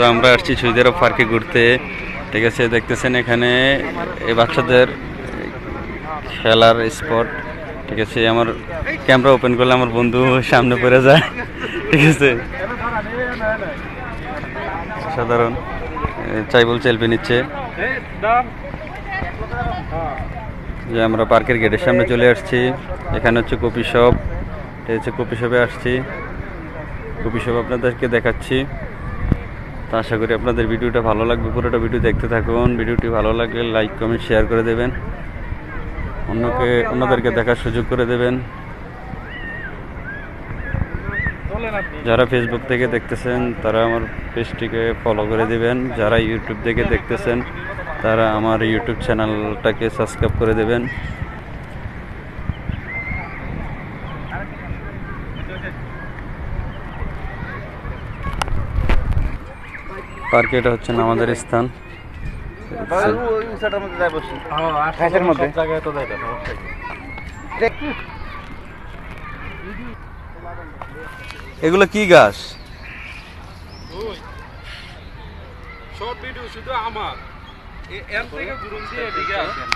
তো আমরা আসছি সুইদারো পার্কে ঘুরতে, ঠিক আছে। দেখতেছেন এখানে এই বাচ্চাদের খেলার স্পট, ঠিক আছে। আমার ক্যামেরা ওপেন করলে আমার বন্ধু সামনে পড়ে যায়, ঠিক আছে। সাধারণ চাইবল সেলফি নিচ্ছে। যে আমরা পার্কের গেটের সামনে চলে আসছি। এখানে হচ্ছে কফি শপ, এটা হচ্ছে কফি শপে আসছি। কফি শপ আপনাদেরকে দেখাচ্ছি। তো আশা করি আপনাদের ভিডিওটা ভালো লাগবে, পুরোটা ভিডিও দেখতে থাকুন। ভিডিওটি ভালো লাগলে লাইক কমেন্ট শেয়ার করে দেবেন, অন্যদেরকে দেখার সুযোগ করে দেবেন। যারা ফেসবুক থেকে দেখতেছেন তারা আমার পেজটিকে ফলো করে দেবেন। যারা ইউটিউব থেকে দেখতেছেন তারা আমার ইউটিউব চ্যানেলটাকে সাবস্ক্রাইব করে দেবেন। পার্কে এটা হচ্ছে আমাদের স্থান। এগুলো কি গাছ? শর্ট ভিডিও শুধু আমার এর থেকে ঘুরুন দিয়ে এদিকে আসেন।